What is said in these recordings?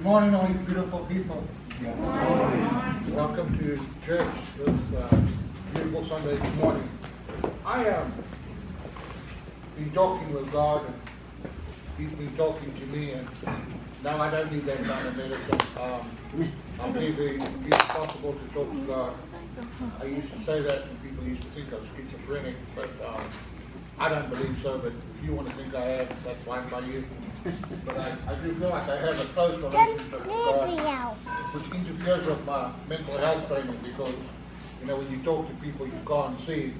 morning, all you beautiful people. Good morning. Welcome to church this beautiful Sunday morning. I have been talking with God, and He's been talking to me, and now I don't need that kind of medicine. I believe it's possible to talk to God. I used to say that, and people used to think I was schizophrenic, but I don't believe so. But if you want to think I am, that's fine by you. But I do feel like I have a close relationship with God, which interferes with my mental health training, because, you know, when you talk to people you can't see,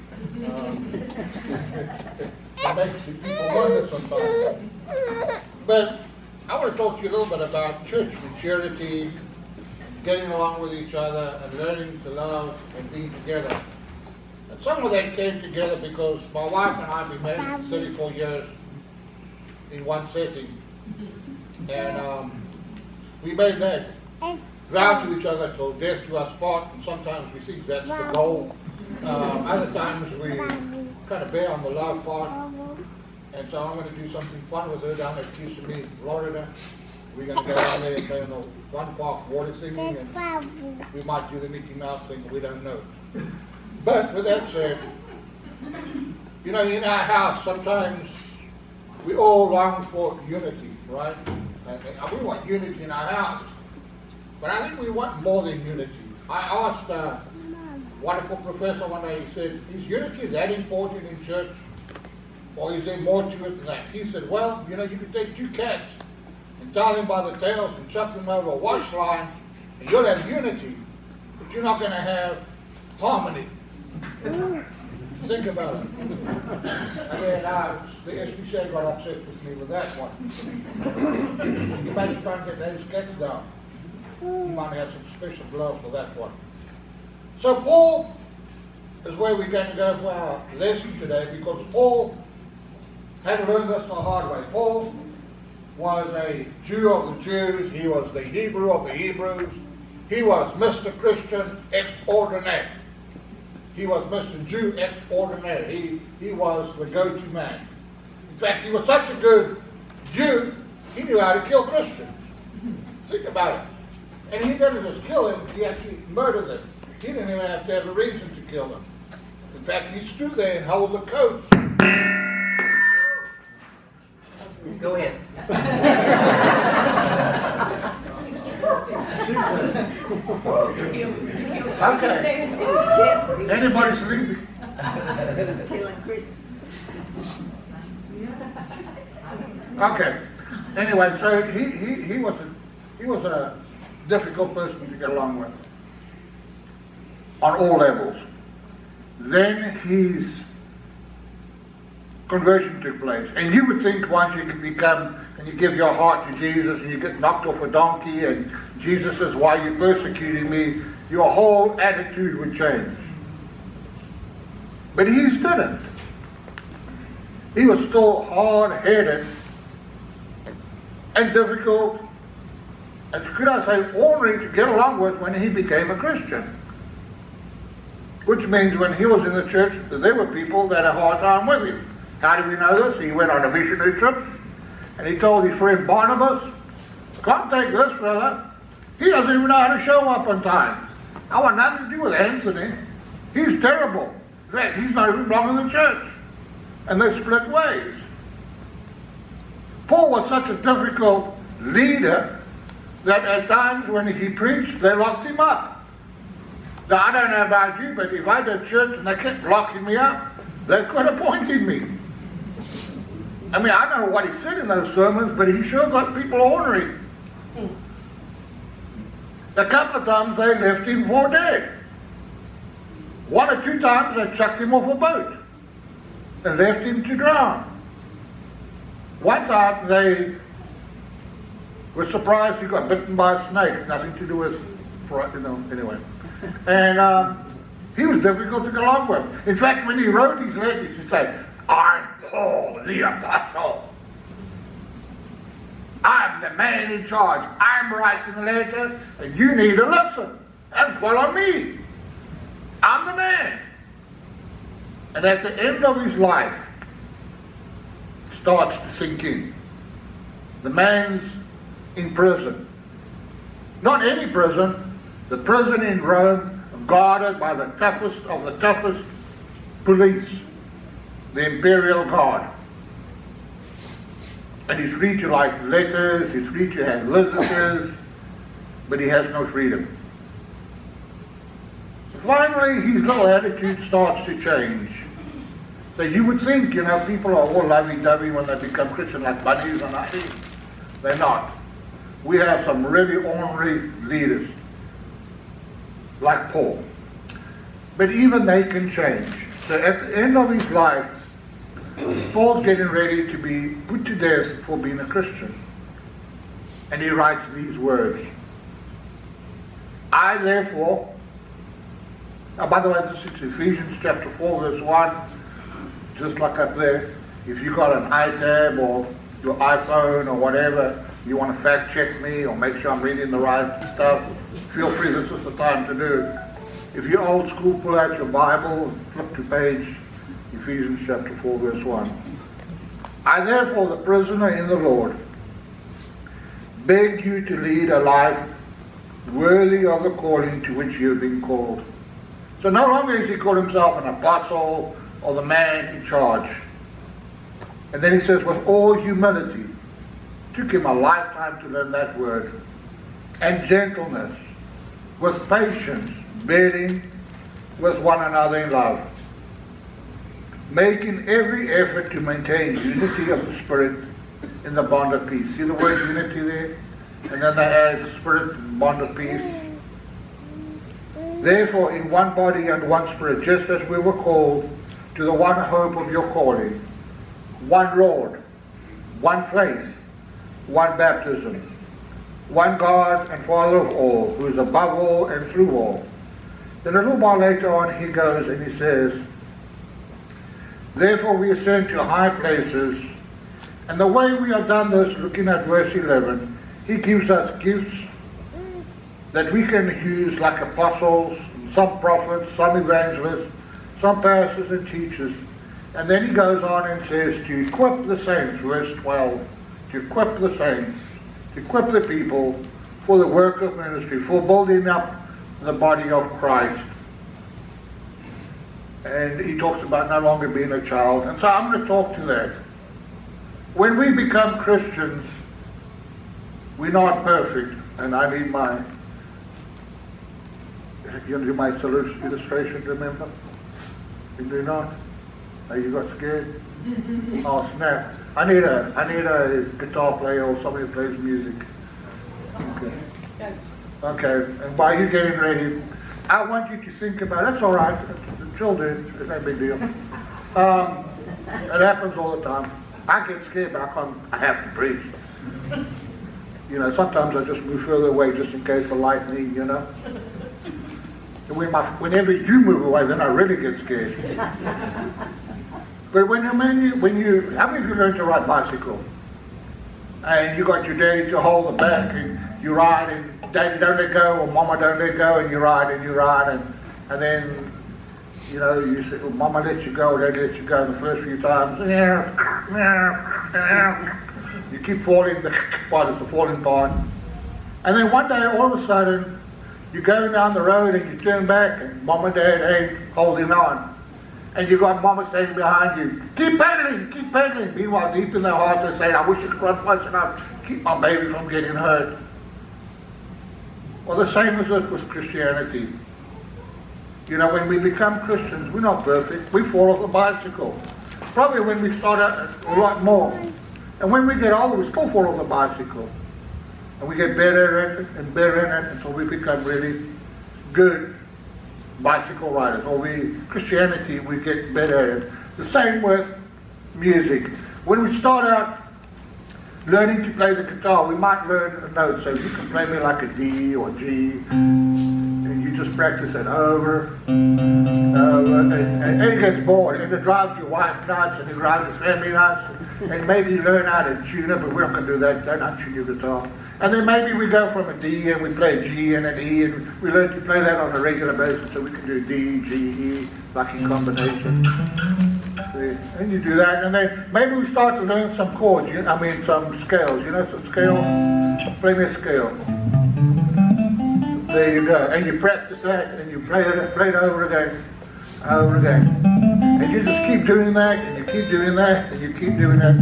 it makes the people wonder sometimes. But I want to talk to you a little bit about church maturity, getting along with each other, and learning to love and be together. And some of that came together because my wife and I have been married for 34 years in one setting. And we made that vow to each other till death do us part, and sometimes we think that's the goal. Other times we kind of bear on the love part. And so I'm going to do something fun with her down at Kissimmee, Florida. We're going to go down there and play in the fun park water singing, and we might do the Mickey Mouse thing, we don't know. But with that said, you know, in our house sometimes we all long for unity, right? And we want unity in our house, but I think we want more than unity. I asked a wonderful professor one day, he said, is unity that important in church? Or is there more to it than that? He said, well, you know, you could take two cats and tie them by the tails and chuck them over a wash line, and you'll have unity, but you're not going to have harmony. Think about it. And then the SPCA got upset with me with that one. You might try and get those cats down. You might have some special gloves for that one. So Paul is where we're going to go for our lesson today, because Paul had learned this the hard way. Paul was a Jew of the Jews. He was the Hebrew of the Hebrews. He was Mr. Christian extraordinaire. He was Mr. Jew extraordinaire. He was the go-to man. In fact, he was such a good Jew, he knew how to kill Christians. Think about it. And he didn't just kill them, he actually murdered them. He didn't even have to have a reason to kill them. In fact, he stood there and held the coats. Go ahead. Okay. Anybody sleeping? Okay. Anyway, so he was a difficult person to get along with on all levels. Then his conversion took place, and you would think once you can become and you give your heart to Jesus and you get knocked off a donkey and Jesus says, why are you persecuting me, your whole attitude would change. But he didn't. He was still hard-headed and difficult, and could I say ornery to get along with when he became a Christian. Which means when he was in the church, there were people that had a hard time with him. How do we know this? He went on a missionary trip, and he told his friend Barnabas, can't take this fella. He doesn't even know how to show up on time. I want nothing to do with Anthony. He's terrible. In fact, he's not even belong in the church. And they split ways. Paul was such a difficult leader that at times when he preached, they locked him up. Now, I don't know about you, but if I did church and they kept locking me up, they could have appointed me. I mean, I don't know what he said in those sermons, but he sure got people ornery. A couple of times they left him for dead. One or two times they chucked him off a boat and left him to drown. One time they were surprised he got bitten by a snake. Nothing to do with, you know, anyway. And he was difficult to get along with. In fact, when he wrote his letters, he'd say, I'm Paul the Apostle. I'm the man in charge. I'm writing the letter, and you need to listen and follow me. I'm the man. And at the end of his life, it starts to sink in. The man's in prison. Not any prison, the prison in Rome, guarded by the toughest of the toughest police, the imperial guard. And he's free to write letters, he's free to have visitors, but he has no freedom. So finally, his little attitude starts to change. So you would think, people are all lovey-dovey when they become Christian, like bunnies and honey. They're not. We have some really ornery leaders, like Paul. But even they can change. So at the end of his life, Paul's getting ready to be put to death for being a Christian. And he writes these words. I therefore, by the way, this is Ephesians chapter 4, verse 1, just like up there. If you've got an iTab or your iPhone or whatever, you want to fact check me or make sure I'm reading the right stuff, feel free, this is the time to do it. If you're old school, pull out your Bible, flip to page Ephesians chapter 4, verse 1. I therefore, the prisoner in the Lord, beg you to lead a life worthy of the calling to which you have been called. So no longer is he called himself an apostle or the man in charge. And then he says, with all humility, took him a lifetime to learn that word, and gentleness, with patience, bearing with one another in love, making every effort to maintain unity of the Spirit in the bond of peace. See the word unity there? And then they add Spirit and bond of peace. Therefore, in one body and one Spirit, just as we were called to the one hope of your calling, one Lord, one faith, one baptism, one God and Father of all, who is above all and through all. Then a little while later on he goes and he says, therefore we ascend to high places. And the way we have done this, looking at verse 11, he gives us gifts that we can use like apostles, some prophets, some evangelists, some pastors and teachers. And then he goes on and says to equip the saints, verse 12, to equip the saints, to equip the people for the work of ministry, for building up the body of Christ. And he talks about no longer being a child. And so I'm going to talk to that. When we become Christians, we're not perfect. And I need my, you do my illustration, remember? You do not? Oh, you got scared? Oh, snap. I need a guitar player or somebody who plays music. Okay, and while you're getting ready, I want you to think about, that's all right, the children, it's no big deal. It happens all the time. I get scared, but I have to preach. Sometimes I just move further away just in case of lightning, Whenever you move away, then I really get scared. But how many of you learned to ride bicycle? And you got your daddy to hold the back, and you ride, and daddy don't let go, or mama don't let go, and you ride, and then, you say, well, mama let you go, daddy let you go, and the first few times, you keep falling, the part is the falling part. And then one day, all of a sudden, you're going down the road, and you turn back, and mom and dad ain't holding on. And you got mama standing behind you. Keep pedaling, keep pedaling. Meanwhile, deep in their hearts, they say, I wish you could run fast enough to keep my baby from getting hurt. Well, the same as it with Christianity. When we become Christians, we're not perfect. We fall off the bicycle. Probably when we start out, a lot more. And when we get older, we still fall off the bicycle. And we get better at it and better at it until we become really good bicycle riders, or Christianity, we get better at it. The same with music. When we start out learning to play the guitar, we might learn a note. So you can play me like a D or G, and you just practice it over, and it gets bored, and it drives your wife nuts, and it drives your family nuts, and maybe you learn how to tune it, but we're not going to do that. They're not tune your guitar. And then maybe we go from a D and we play a G and an E, and we learn to play that on a regular basis, so we can do D, G, E, like in combination. See? And you do that, and then maybe we start to learn some chords, some scales, some scale. Play me a scale. There you go. And you practice that, and you play it over again, over again. And you just keep doing that, and you keep doing that, and you keep doing that.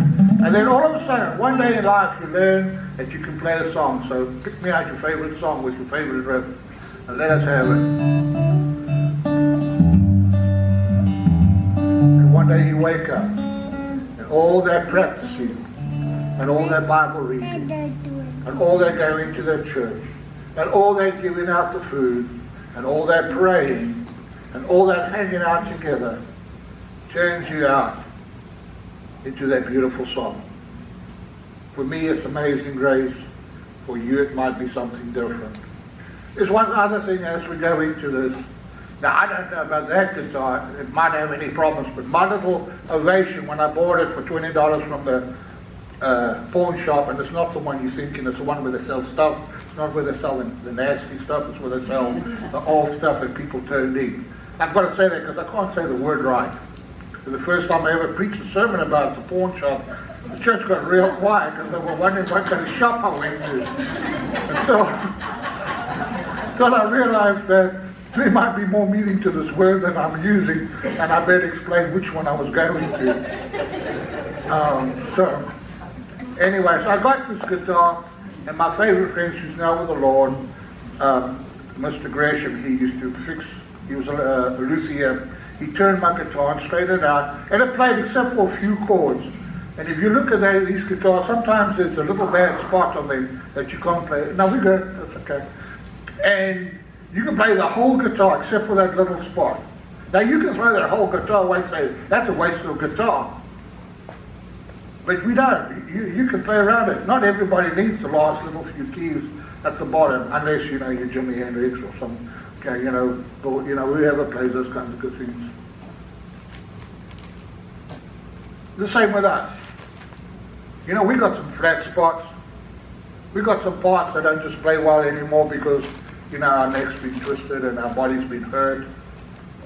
And then all of a sudden, one day in life, you learn that you can play a song. So pick me out your favorite song with your favorite riff, and let us have it. And one day you wake up, and all that practicing, and all that Bible reading, and all that going to that church, and all that giving out the food, and all that praying, and all that hanging out together, turns you out into that beautiful song. For me, it's Amazing Grace. For you, it might be something different. There's one other thing as we go into this. Now, I don't know about that guitar. It might have any problems, but my little Ovation, when I bought it for $20 from the pawn shop, and it's not the one you're thinking, it's the one where they sell stuff. It's not where they sell the nasty stuff, it's where they sell the old stuff that people turned in. I've got to say that because I can't say the word right. The first time I ever preached a sermon about the pawn shop, the church got real quiet because they were wondering what kind of shop I went to. Until I realized that there might be more meaning to this word than I'm using, and I better explain which one I was going to. Anyway, so I got this guitar, and my favorite friend, who's now with the Lord, Mr. Gresham, he used to fix, he was a luthier. He turned my guitar and straightened it out, and it played except for a few chords. And if you look at these guitars, sometimes there's a little bad spot on them that you can't play. No, we're good, that's okay. And you can play the whole guitar except for that little spot. Now you can throw that whole guitar away and say, that's a waste of guitar. But we don't. You can play around it. Not everybody needs the last little few keys at the bottom, unless you know you're Jimi Hendrix or some, whoever plays those kinds of good things. The same with us. We got some flat spots. We got some parts that don't just play well anymore because, our neck's been twisted and our body's been hurt.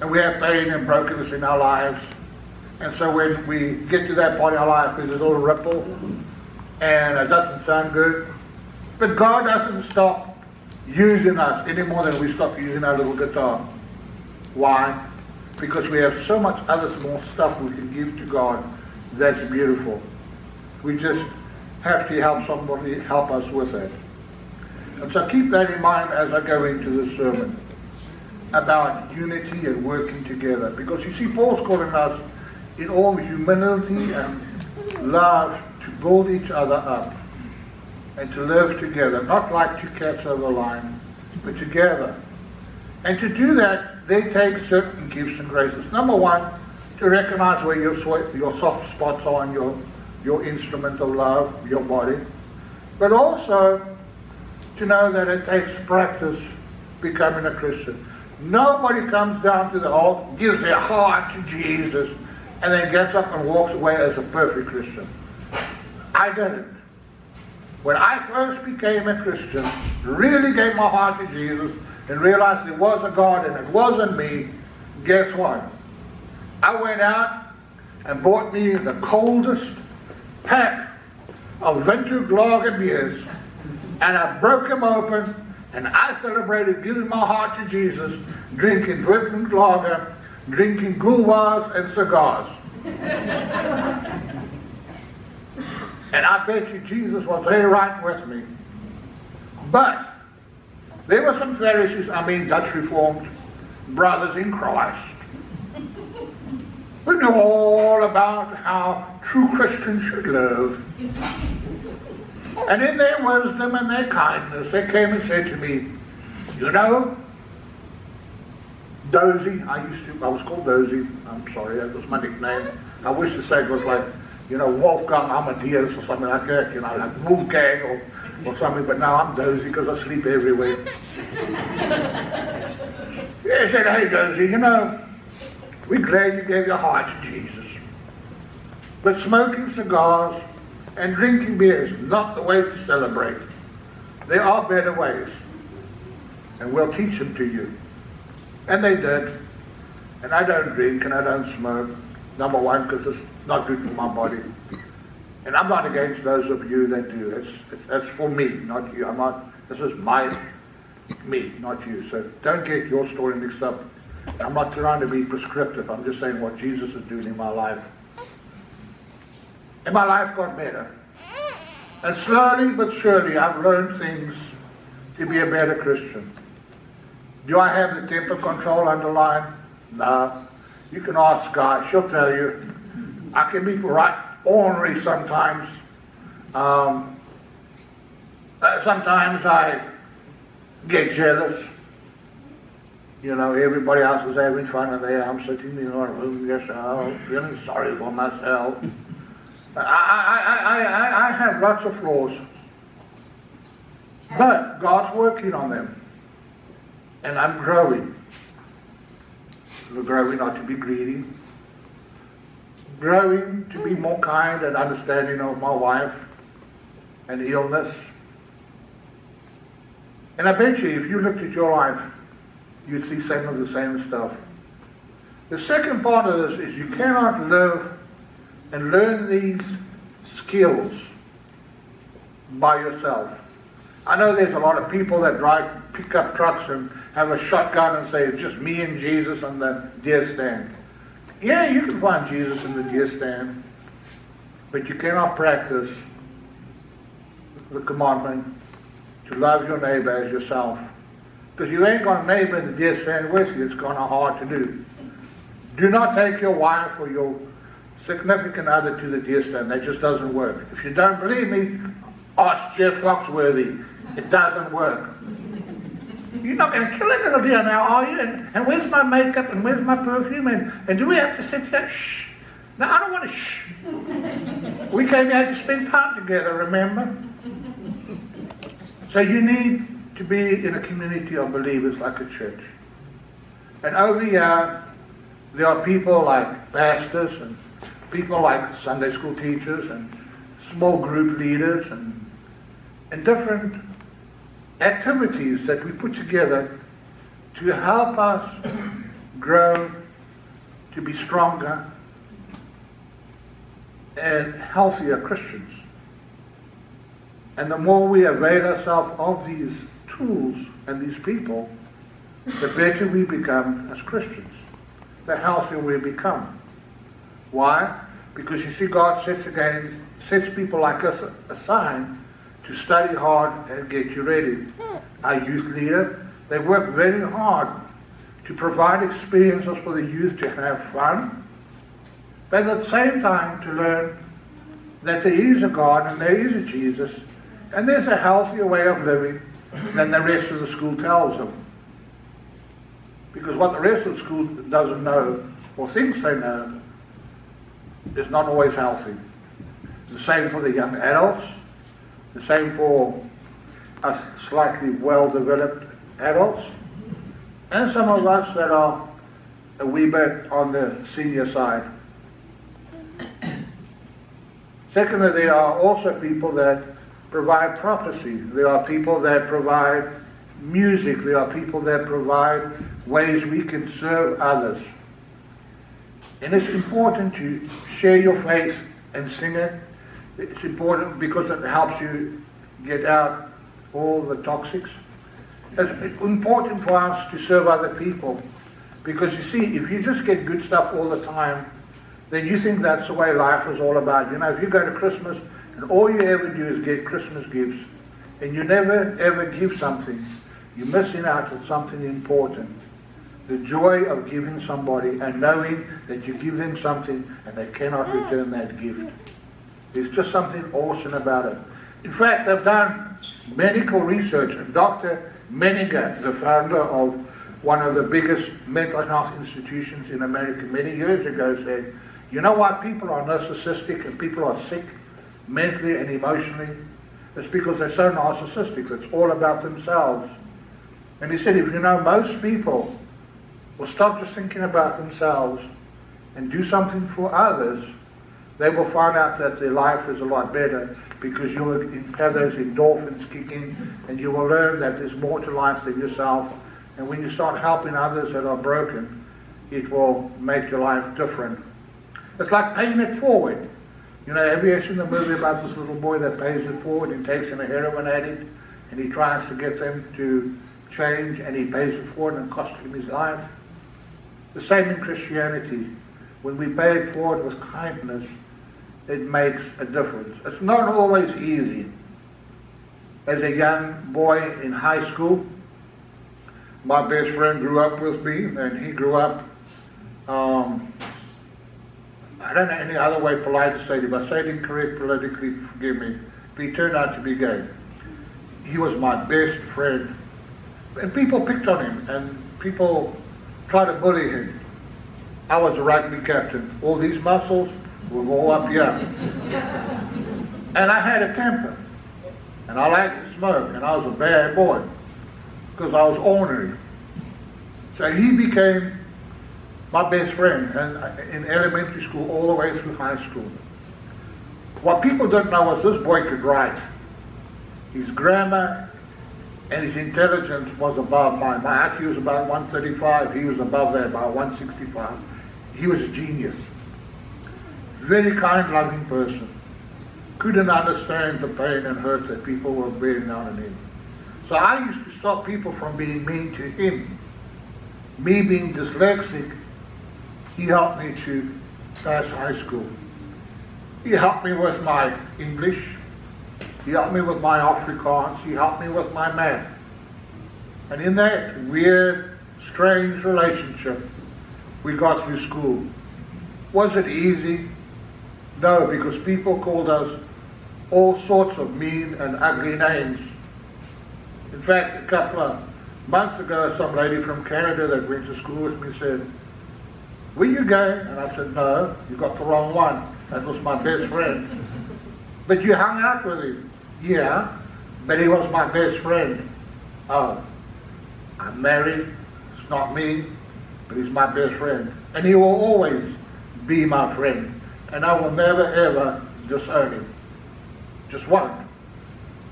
And we have pain and brokenness in our lives. And so when we get to that part in our life, there's a little ripple, and it doesn't sound good. But God doesn't stop using us any more than we stop using our little guitar. Why? Because we have so much other more stuff we can give to God that's beautiful. We just have to help somebody help us with it. And so keep that in mind as I go into this sermon about unity and working together. Because you see, Paul's calling us in all humility and love to build each other up and to live together, not like two cats over the line, but together. And to do that, they take certain gifts and graces. Number one, to recognize where your soft spots are on your instrument of love, your body. But also to know that it takes practice becoming a Christian. Nobody comes down to the altar, gives their heart to Jesus, and then gets up and walks away as a perfect Christian. I didn't. When I first became a Christian, really gave my heart to Jesus, and realized there was a God and it wasn't me, guess what? I went out and bought me the coldest pack of vintage lager beers, and I broke them open, and I celebrated giving my heart to Jesus, drinking vintage lager, drinking gulwas and cigars. And I bet you Jesus was very right with me. But there were some Pharisees, Dutch Reformed brothers in Christ, who knew all about how true Christians should live. And in their wisdom and their kindness, they came and said to me, Dozy, I was called Dozy, I'm sorry, that was my nickname. I wish to say it was like, Wolfgang Amadeus or something like that, like Wolfgang or something, but now I'm Dozy because I sleep everywhere. They said, hey Dozy, we're glad you gave your heart to Jesus. But smoking cigars and drinking beer is not the way to celebrate. There are better ways, and we'll teach them to you. And they did. And I don't drink and I don't smoke. Number one, because it's not good for my body. And I'm not against those of you that do. That's for me, not you. This is my Me, not you. So don't get your story mixed up. I'm not trying to be prescriptive. I'm just saying what Jesus is doing in my life. And my life got better. And slowly but surely I've learned things to be a better Christian. Do I have the temper control underlined? No. You can ask God. She'll tell you. I can be right ornery sometimes. Sometimes I get jealous. You know, everybody else is having fun and there I'm sitting in a room yourself, feeling sorry for myself. I have lots of flaws. But God's working on them. And I'm growing. Growing not to be greedy. Growing to be more kind and understanding of my wife and illness. And I bet you, if you looked at your life, you'd see some of the same stuff. The second part of this is you cannot live and learn these skills by yourself. I know there's a lot of people that drive pickup trucks and have a shotgun and say it's just me and Jesus on the deer stand. Yeah, you can find Jesus in the deer stand, but you cannot practice the commandment to love your neighbor as yourself. Because you ain't got a neighbor in the deer stand with you. It's kind of hard to do. Do not take your wife or your significant other to the deer stand. That just doesn't work. If you don't believe me, ask Jeff Foxworthy. It doesn't work. You're not going to kill a little deer now, are you? And where's my makeup and where's my perfume? And do we have to sit there? Shh. No, I don't want to shh. We came here to spend time together, remember? So you need to be in a community of believers like a church. And over here, there are people like pastors and people like Sunday school teachers and small group leaders and different activities that we put together to help us grow, to be stronger and healthier Christians. And the more we avail ourselves of these tools and these people, the better we become as Christians, the healthier we become. Why? Because you see, God sets people like us aside to study hard and get you ready. Our youth leader, they work very hard to provide experiences for the youth to have fun, but at the same time to learn that there is a God and there is a Jesus, and there's a healthier way of living than the rest of the school tells them. Because what the rest of the school doesn't know, or thinks they know, is not always healthy. The same for the young adults, the same for us slightly well-developed adults, and some of us that are a wee bit on the senior side. Secondly, there are also people that provide prophecy. There are people that provide music. There are people that provide ways we can serve others. And it's important to share your faith and sing it. It's important because it helps you get out all the toxics. It's important for us to serve other people. Because you see, if you just get good stuff all the time, then you think that's the way life is all about. You know, if you go to Christmas and all you ever do is get Christmas gifts, and you never ever give something, you're missing out on something important. The joy of giving somebody and knowing that you give them something and they cannot return that gift. There's just something awesome about it. In fact, they've done medical research, and Dr. Menninger, the founder of one of the biggest mental health institutions in America many years ago, said, you know why people are narcissistic and people are sick mentally and emotionally? It's because they're so narcissistic. It's all about themselves. And he said, if you know, most people will stop just thinking about themselves and do something for others, they will find out that their life is a lot better, because you will have those endorphins kicking, and you will learn that there's more to life than yourself. And when you start helping others that are broken, it will make your life different. It's like paying it forward. You know, have you ever seen the movie about this little boy that pays it forward and takes in a heroin addict, and he tries to get them to change and he pays it forward and cost him his life. The same in Christianity. When we pay it forward with kindness, it makes a difference. It's not always easy. As a young boy in high school, my best friend grew up with me, and he grew up, I don't know any other way polite to say it. If I say it incorrect politically, forgive me, but he turned out to be gay. He was my best friend. And people picked on him, and people tried to bully him. I was a rugby captain. All these muscles were all up here. And I had a temper. And I liked to smoke, and I was a bad boy, because I was ornery. So he became my best friend, and in elementary school all the way through high school. What people didn't know was this boy could write. His grammar and his intelligence was above mine. My IQ was about 135, he was above that, about 165. He was a genius. Very kind, loving person. Couldn't understand the pain and hurt that people were bearing on him. So I used to stop people from being mean to him. Me being dyslexic, he helped me to pass high school. He helped me with my English. He helped me with my Afrikaans. He helped me with my math. And in that weird, strange relationship, we got through school. Was it easy? No, because people called us all sorts of mean and ugly names. In fact, a couple of months ago, some lady from Canada that went to school with me said, "Were you gay?" And I said, "No, you got the wrong one. That was my best friend." "But you hung out with him." "Yeah, but he was my best friend." "Oh, I'm married. It's not me, but he's my best friend. And he will always be my friend. And I will never ever disown him. Just won't.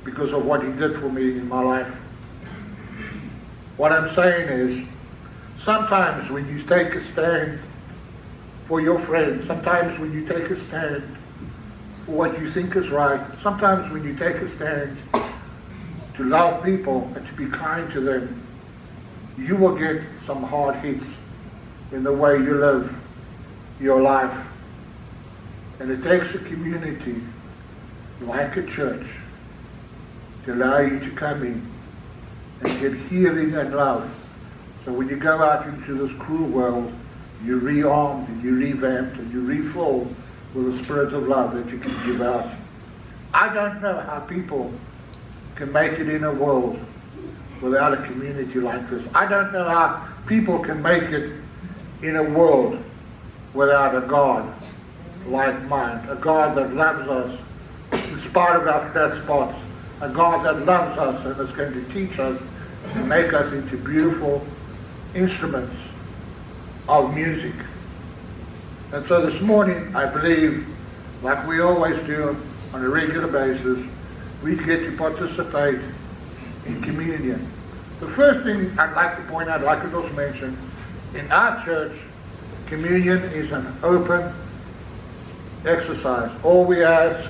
Because of what he did for me in my life." What I'm saying is, sometimes when you take a stand for your friend, sometimes when you take a stand for what you think is right, sometimes when you take a stand to love people and to be kind to them, you will get some hard hits in the way you live your life. And it takes a community like a church to allow you to come in and get healing and love. So when you go out into this cruel world, you're rearmed and you're revamped and you're refilled with the spirit of love that you can give out. I don't know how people can make it in a world without a community like this. I don't know how people can make it in a world without a God like mine, a God that loves us in spite of our flat spots, a God that loves us and is going to teach us and make us into beautiful instruments of music. And so this morning, I believe, like we always do on a regular basis, we get to participate in communion. The first thing I'd like to point out, like it was mentioned, in our church, communion is an open exercise. All we ask